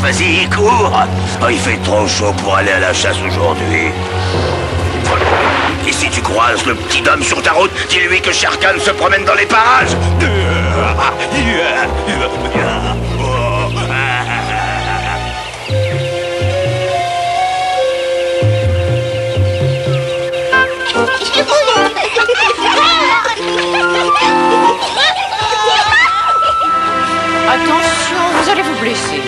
vas-y, cours. Oh, il fait trop chaud pour aller à la chasse aujourd'hui. Et si tu croises le petit homme sur ta route, dis-lui que Shere Khan se promène dans les parages. Attention, vous allez vous blesser.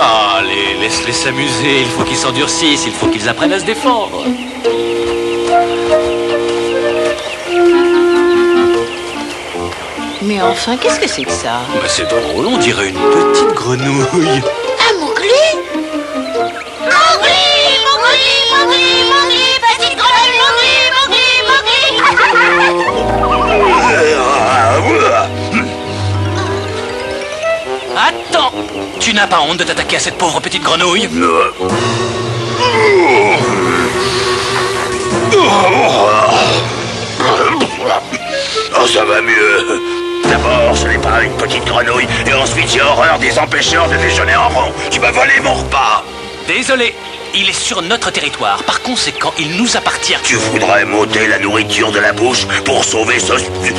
Allez, laisse-les s'amuser. Il faut qu'ils s'endurcissent, il faut qu'ils apprennent à se défendre. Mais enfin, qu'est-ce que c'est que ça? Bah, c'est drôle, on dirait une petite grenouille. Un Mowgli? Petite grenouille, Attends! Tu n'as pas honte de t'attaquer à cette pauvre petite grenouille? Oh, ça va mieux. D'abord, ce n'est pas une petite grenouille, et ensuite j'ai horreur des empêcheurs de déjeuner en rond. Tu m'as volé mon repas. Désolé, il est sur notre territoire. Par conséquent, il nous appartient. Tu voudrais m'ôter la nourriture de la bouche pour sauver ce... Mowgli.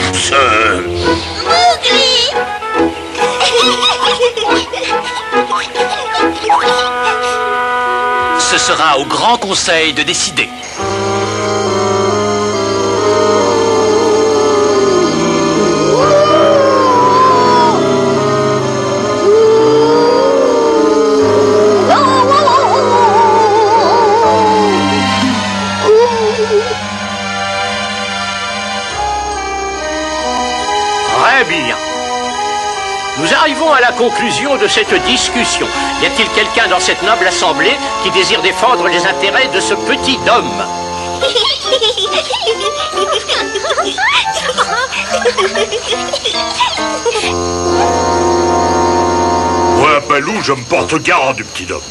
Ce sera au Grand Conseil de décider. Très bien. Nous arrivons à la conclusion de cette discussion. Y a-t-il quelqu'un dans cette noble assemblée qui désire défendre les intérêts de ce petit homme? Moi, Balou, je me porte garant du petit homme.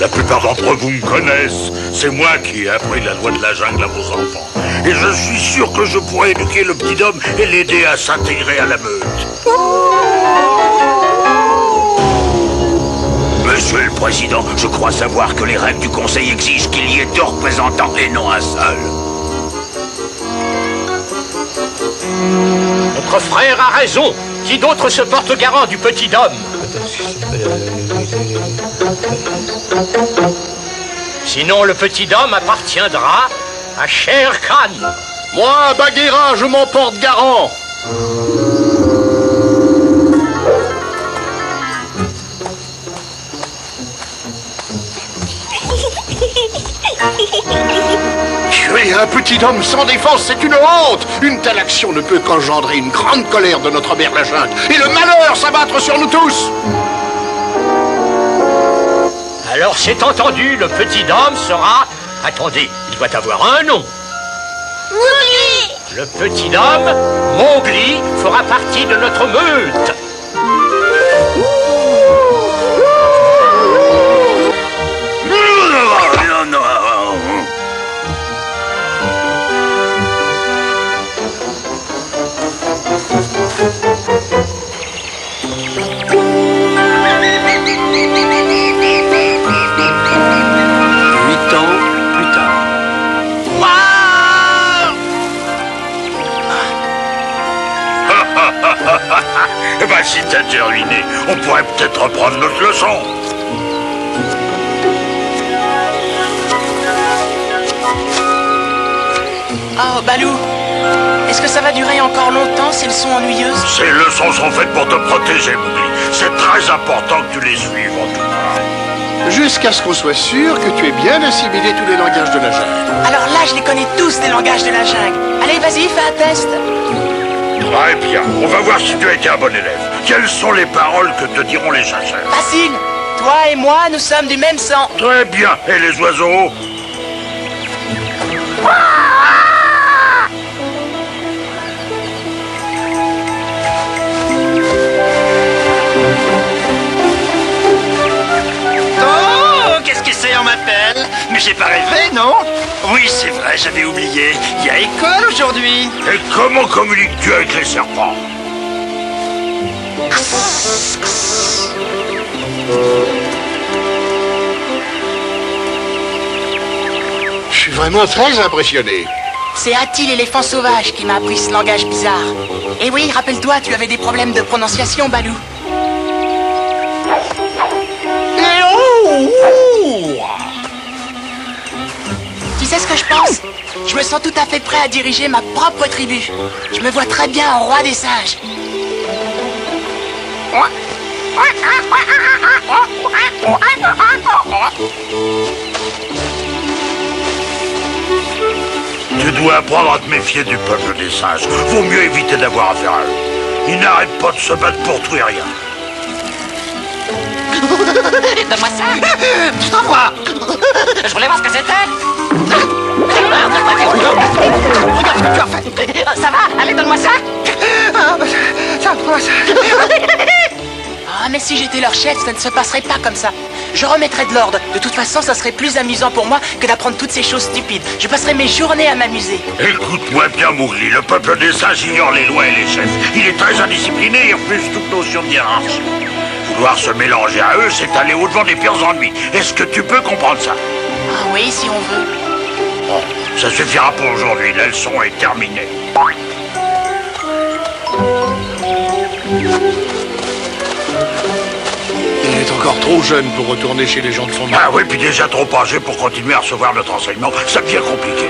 La plupart d'entre vous me connaissent. C'est moi qui ai appris la loi de la jungle à vos enfants. Et je suis sûr que je pourrais éduquer le petit homme et l'aider à s'intégrer à la meute. Monsieur le Président, je crois savoir que les règles du Conseil exigent qu'il y ait 2 représentants et non un seul. Notre frère a raison. Qui d'autre se porte garant du petit homme? Sinon, le petit homme appartiendra à Shere Khan. Moi, Bagheera, je m'en porte garant. Tuer un petit homme sans défense, c'est une honte. Une telle action ne peut qu'engendrer une grande colère de notre mère la jungle et le malheur s'abattre sur nous tous. Alors, c'est entendu, le petit homme sera... Attendez, il doit avoir un nom. Mowgli. Le petit homme, Mowgli, fera partie de notre meute. Non, non. Eh ben, si t'as déjà ruiné, on pourrait peut-être reprendre notre leçon. Oh, Balou, est-ce que ça va durer encore longtemps ces leçons ennuyeuses? Ces leçons sont faites pour te protéger, Mowgli. C'est très important que tu les suives, en tout cas. Jusqu'à ce qu'on soit sûr que tu aies bien assimilé tous les langages de la jungle. Alors là, je les connais tous, les langages de la jungle. Allez, vas-y, fais un test. Très bien, on va voir si tu as été un bon élève. Quelles sont les paroles que te diront les chasseurs? Facile. Toi et moi, nous sommes du même sang. Très bien, et les oiseaux? Oh, qu'est-ce que c'est, on m'appelle? Mais j'ai pas rêvé, non? Oui, c'est vrai, j'avais oublié. Il y a école aujourd'hui. Et comment communiques-tu avec les serpents? Je suis vraiment très impressionné. C'est Attile, l'éléphant sauvage, qui m'a appris ce langage bizarre. Et oui, rappelle-toi, tu avais des problèmes de prononciation, Balou. Tu sais ce que je pense? Je me sens tout à fait prêt à diriger ma propre tribu. Je me vois très bien en roi des singes. Tu dois apprendre à te méfier du peuple des singes. Vaut mieux éviter d'avoir affaire à eux. Ils n'arrêtent pas de se battre pour tout et rien. Donne-moi ça. Je t'envoie. Je voulais voir ce que c'était. Regarde ce que tu as fait. Ça va? Allez, donne-moi ça. Ah, mais si j'étais leur chef, ça ne se passerait pas comme ça. Je remettrais de l'ordre. De toute façon, ça serait plus amusant pour moi que d'apprendre toutes ces choses stupides. Je passerais mes journées à m'amuser. Écoute-moi bien, Mowgli. Le peuple des singes ignore les lois et les chefs. Il est très indiscipliné et refuse toute notion de hiérarchie. Vouloir se mélanger à eux, c'est aller au-devant des pires ennuis. Est-ce que tu peux comprendre ça? Ah oui, si on veut. Bon, ça suffira pour aujourd'hui. La leçon est terminée. Il est encore trop jeune pour retourner chez les gens de son âge. Ah oui, puis déjà trop âgé pour continuer à recevoir notre enseignement. Ça devient compliqué.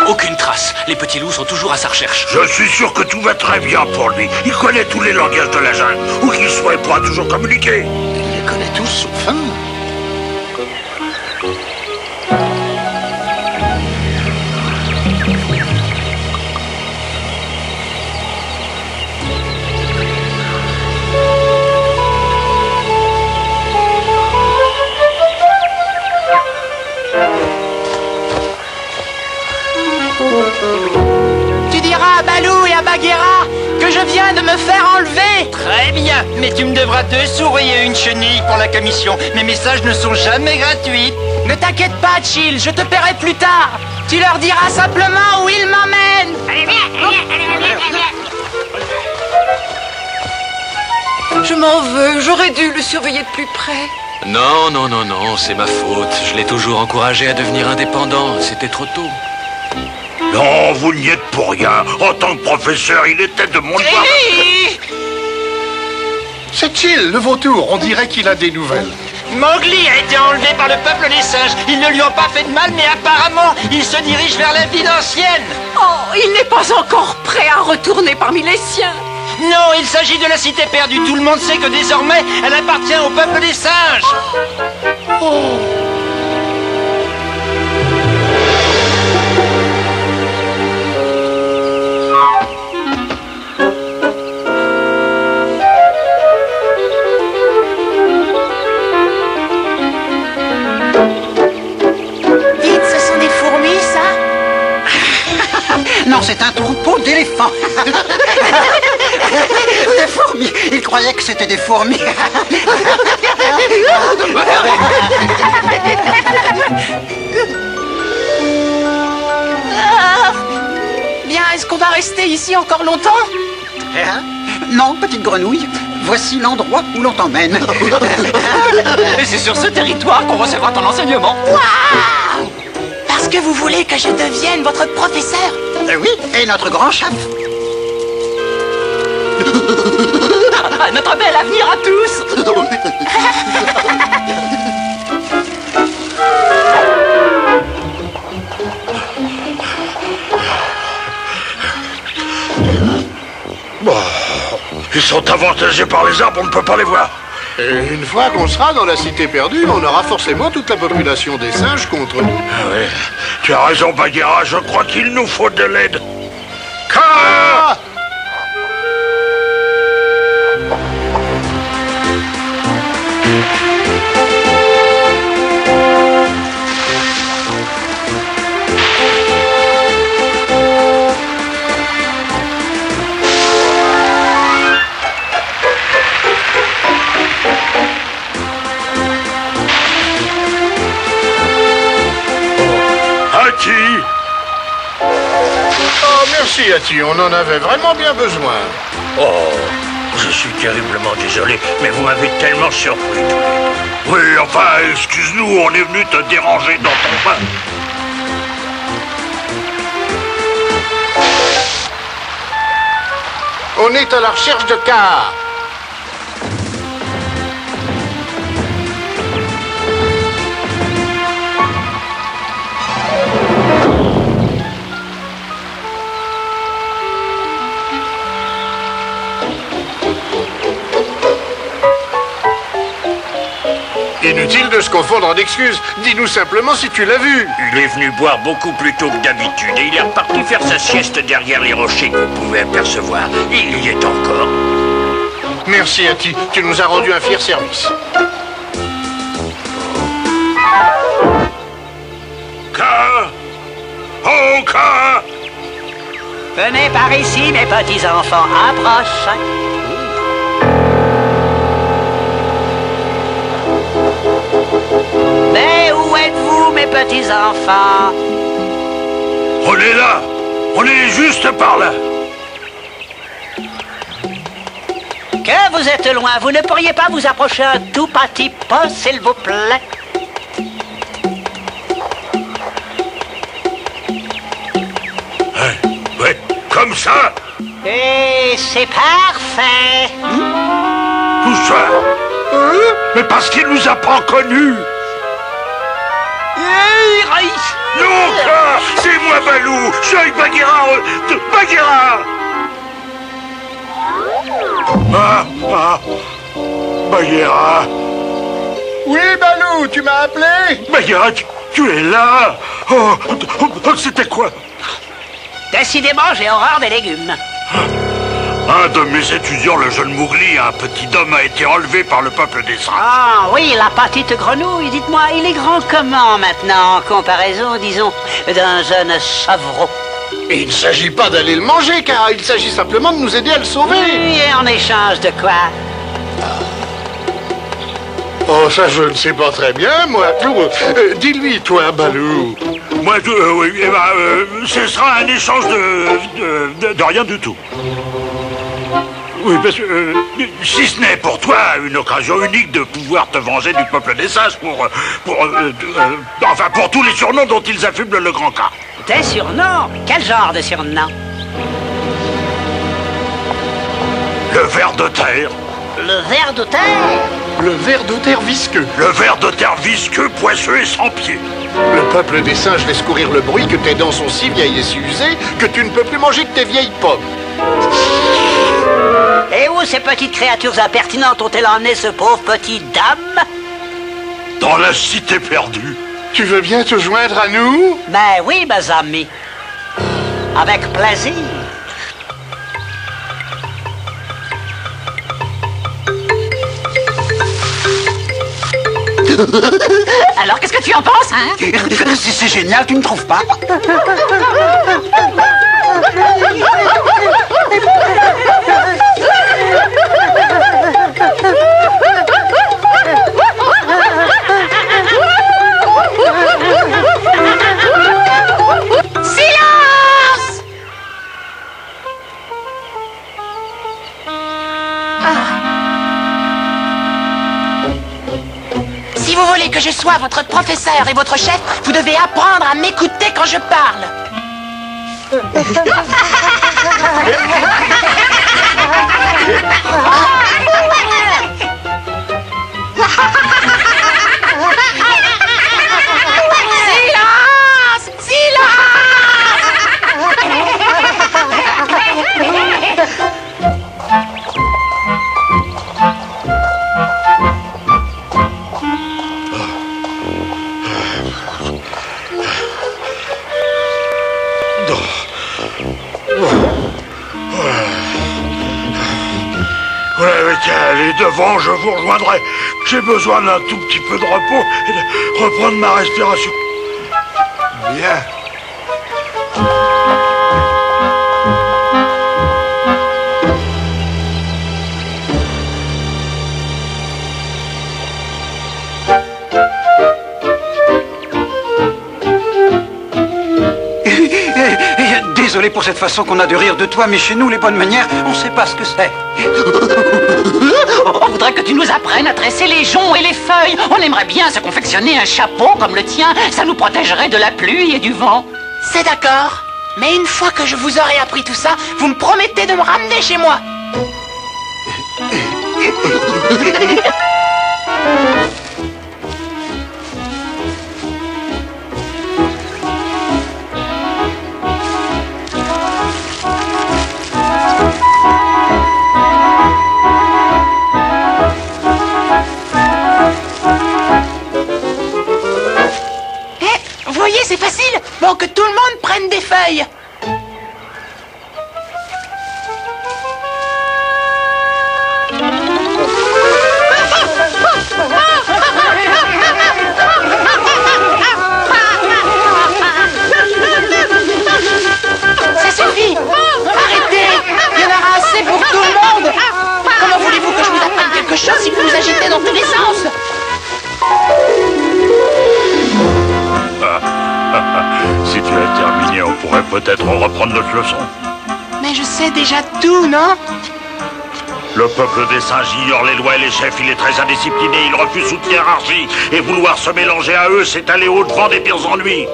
Aucune trace. Les petits loups sont toujours à sa recherche. Je suis sûr que tout va très bien pour lui. Il connaît tous les langages de la jungle. Où qu'il soit, il pourra toujours communiquer. Il les connaît tous sauf un. Tu diras à Balou et à Bagheera que je viens de me faire enlever. Très bien, mais tu me devras 2 souris et une chenille pour la commission. Mes messages ne sont jamais gratuits. Ne t'inquiète pas, Chill, je te paierai plus tard. Tu leur diras simplement où ils m'emmènent. Allez, viens, Je m'en veux, j'aurais dû le surveiller de plus près. Non, non, non, non, c'est ma faute. Je l'ai toujours encouragé à devenir indépendant. C'était trop tôt. Non, vous n'y êtes pour rien. En tant que professeur, il était de mon devoir. C'est Chill, le vautour. On dirait qu'il a des nouvelles. Mowgli a été enlevé par le peuple des singes. Ils ne lui ont pas fait de mal, mais apparemment, il se dirige vers la ville ancienne. Oh, il n'est pas encore prêt à retourner parmi les siens. Non, il s'agit de la cité perdue. Tout le monde sait que désormais, elle appartient au peuple des singes. Oh. Dites, ce sont des fourmis, ça? Non, c'est un troupeau d'éléphants. Des fourmis. Il croyait que c'était des fourmis. Bien, est-ce qu'on va rester ici encore longtemps? Non, petite grenouille. Voici l'endroit où l'on t'emmène. Et c'est sur ce territoire qu'on recevra ton enseignement. Waouh! Parce que vous voulez que je devienne votre professeur? Oui, et notre grand chef. Notre bel avenir à tous. Bon, ils sont avantagés par les arbres, on ne peut pas les voir. Et une fois qu'on sera dans la cité perdue, on aura forcément toute la population des singes contre nous. Ah oui, tu as raison, Bagheera, je crois qu'il nous faut de l'aide. Kaa! Oh, merci, Hati, on en avait vraiment bien besoin. Oh, je suis terriblement désolé, mais vous m'avez tellement surpris tous les deux. Oui, enfin, excuse-nous, on est venu te déranger dans ton bain. On est à la recherche de Kaa. Inutile de se confondre en excuses. Dis-nous simplement si tu l'as vu. Il est venu boire beaucoup plus tôt que d'habitude et il est reparti faire sa sieste derrière les rochers que vous pouvez apercevoir. Il y est encore. Merci, Hati. Tu nous as rendu un fier service. Kaa! Oh, Kaa! Venez par ici, mes petits enfants. Approche. Mais où êtes-vous, mes petits enfants? On est là! On est juste par là! Que vous êtes loin, vous ne pourriez pas vous approcher un tout petit peu, s'il vous plaît? Ouais, comme ça! Et c'est parfait! Tout ça! Mais parce qu'il nous a pas connus! Non, Kaa! C'est moi, Balou! Je suis Bagheera! Bagheera! Bagheera! Oui, Balou, tu m'as appelé? Bagheera, tu es là! Oh, c'était quoi? Décidément, j'ai horreur des légumes. Un de mes étudiants, le jeune Mowgli, un petit homme, a été enlevé par le peuple des singes. Ah oui, la petite grenouille, dites-moi, il est grand comment maintenant, en comparaison, disons, d'un jeune chavreau? Et il ne s'agit pas d'aller le manger, car il s'agit simplement de nous aider à le sauver. Oui, et en échange de quoi? Oh, ça, je ne sais pas très bien, moi. Dis-lui, toi, Balou. Moi, oui, ce sera un échange de rien du tout. Oui, parce que, si ce n'est pour toi une occasion unique de pouvoir te venger du peuple des singes enfin, pour tous les surnoms dont ils affublent le grand Kaa. Des surnoms? Quel genre de surnom? Le ver de terre. Le ver de terre? Le ver de terre visqueux. Le ver de terre visqueux, poisseux et sans pied. Le peuple des singes laisse courir le bruit que tes dents sont si vieilles et si usées que tu ne peux plus manger que tes vieilles pommes. Et où ces petites créatures impertinentes ont-elles emmené ce pauvre petit dame? Dans la cité perdue. Tu veux bien te joindre à nous? Ben oui, mes amis. Avec plaisir. Alors, qu'est-ce que tu en penses, hein? C'est génial, tu ne trouves pas? Si vous voulez que je sois votre professeur et votre chef, vous devez apprendre à m'écouter quand je parle. Silence! Ouais, tiens, allez devant, je vous rejoindrai. J'ai besoin d'un tout petit peu de repos et de reprendre ma respiration. Bien. Désolé pour cette façon qu'on a de rire de toi, mais chez nous, les bonnes manières, on sait pas ce que c'est. On voudrait que tu nous apprennes à tresser les joncs et les feuilles. On aimerait bien se confectionner un chapeau comme le tien. Ça nous protégerait de la pluie et du vent. C'est d'accord. Mais une fois que je vous aurai appris tout ça, vous me promettez de me ramener chez moi. Vous voyez, c'est facile. Bon, que tout le monde prenne des feuilles. Ça suffit. Arrêtez. Il y en aura assez pour tout le monde. Comment voulez-vous que je vous apprenne quelque chose si vous vous agitez dans tous les sens? Si tu as terminé, on pourrait peut-être reprendre notre leçon. Mais je sais déjà tout, non? Le peuple des singes ignore les lois et les chefs, il est très indiscipliné, il refuse toute hiérarchie. Et vouloir se mélanger à eux, c'est aller au-devant des pires ennuis.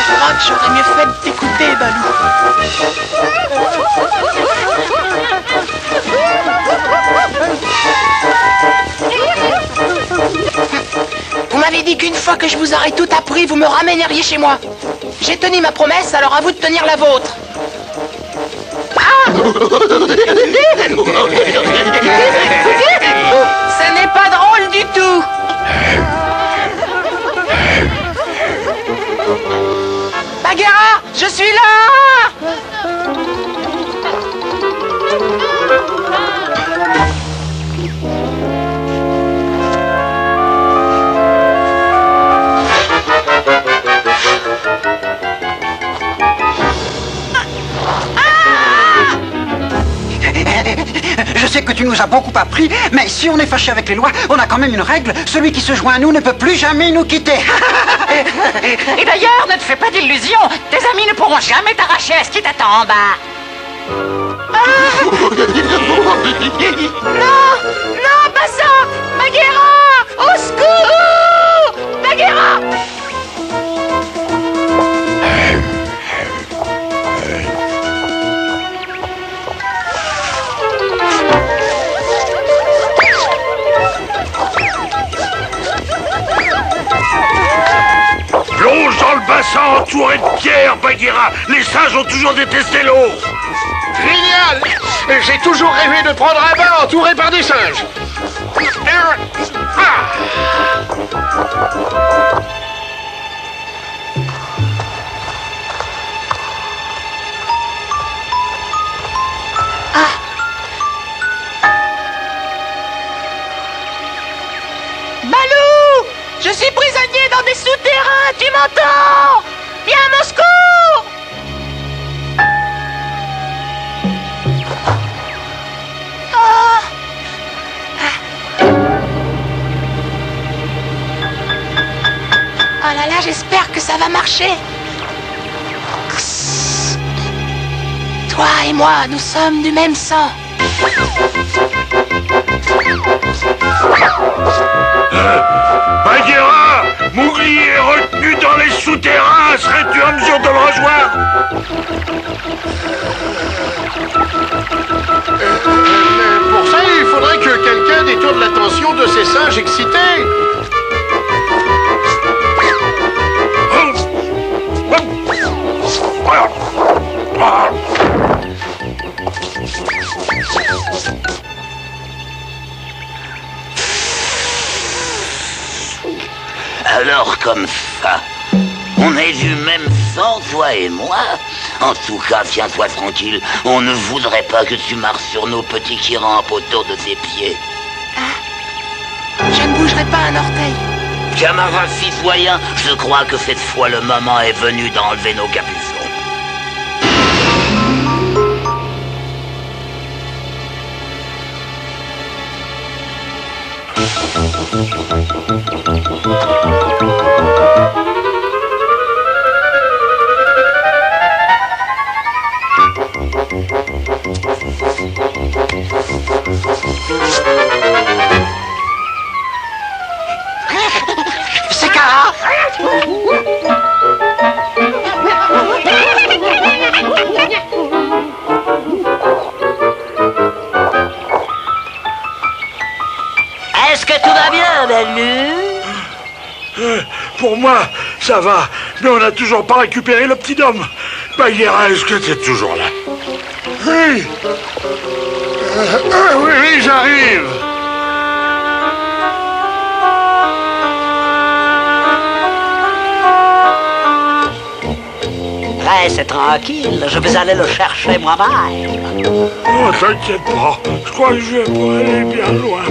Je crois que j'aurais mieux fait d'écouter, Balou. Vous m'avez dit qu'une fois que je vous aurais tout appris, vous me ramèneriez chez moi. J'ai tenu ma promesse, alors à vous de tenir la vôtre. Ah! Ce n'est pas drôle du tout. Bagheera, je suis là! Je sais que tu nous as beaucoup appris, mais si on est fâché avec les lois, on a quand même une règle. Celui qui se joint à nous ne peut plus jamais nous quitter. Et d'ailleurs, ne te fais pas d'illusions. Tes amis ne pourront jamais t'arracher à ce qui t'attend en bas. Non! Non, pas ça! Bagheera! Au secours! Bagheera! Plonge dans le bassin entouré de pierres, Bagheera. Les singes ont toujours détesté l'eau. Génial! J'ai toujours rêvé de prendre un bain entouré par des singes. Balou! Je suis prisonnier dans des souterrains! tu m'entends? Viens à mon secours! Oh là là, j'espère que ça va marcher. Toi et moi, nous sommes du même sang. Bagheera, Mowgli est retenu dans les souterrains. Serais-tu en mesure de le rejoindre? Pour ça, il faudrait que quelqu'un détourne l'attention de ces singes excités. Alors comme ça, on est du même sang, toi et moi. En tout cas, tiens-toi tranquille, on ne voudrait pas que tu marches sur nos petits qui rampent autour de tes pieds. Je ne bougerai pas un orteil. Camarades citoyens, je crois que cette fois le moment est venu d'enlever nos capuchons. C'est Kara! Est-ce que tout va bien, Balou? Pour moi, ça va, mais on n'a toujours pas récupéré le petit homme. Bagheera, est-ce que tu es toujours là? Oui. Oui, j'arrive. Reste tranquille, je vais aller le chercher moi-même. Oh, t'inquiète pas, je crois que je vais pas aller bien loin.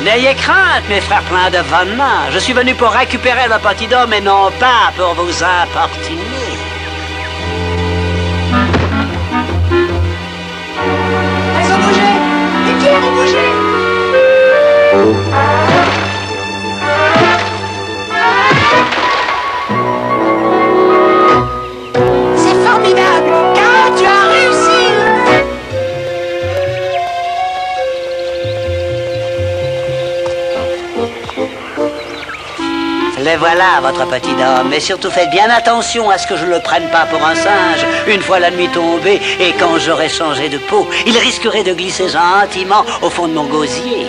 N'ayez crainte, mes frères pleins de venin. Je suis venu pour récupérer le petit homme et non pas pour vous importuner. Elles ont bougé. Les pierres ont bougé. C'est formidable. Kara, tu as réussi. Les voilà, votre petit homme. Mais surtout, faites bien attention à ce que je ne le prenne pas pour un singe. Une fois la nuit tombée et quand j'aurai changé de peau, il risquerait de glisser gentiment au fond de mon gosier.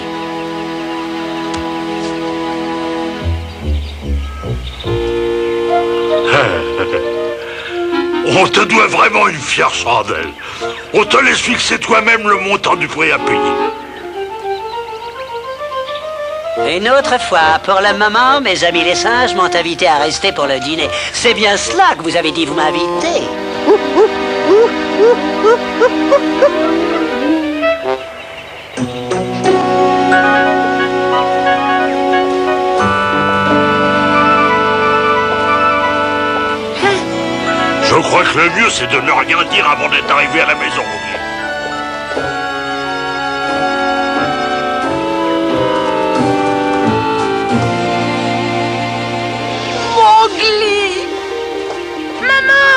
On te doit vraiment une fière chandelle. On te laisse fixer toi-même le montant du prix à payer. Une autre fois, pour le moment, mes amis les singes m'ont invité à rester pour le dîner. C'est bien cela que vous avez dit, vous m'invitez. Je crois que le mieux, c'est de ne rien dire avant d'être arrivé à la maison. Mowgli! Maman!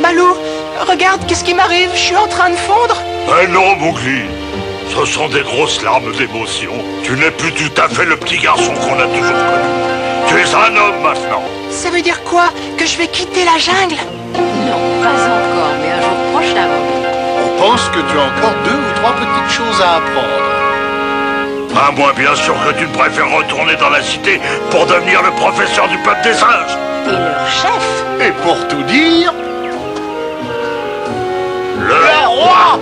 Balou, regarde, qu'est-ce qui m'arrive? Je suis en train de fondre. Eh non, Mowgli. Ce sont des grosses larmes d'émotion. Tu n'es plus tout à fait le petit garçon qu'on a toujours connu. Tu es un homme maintenant. Ça veut dire quoi? Que je vais quitter la jungle? Non, pas encore, mais un jour prochain. On pense que tu as encore 2 ou 3 petites choses à apprendre. À moins bien sûr que tu ne préfères retourner dans la cité pour devenir le professeur du peuple des singes. Et leur chef. Et pour tout dire... Le roi.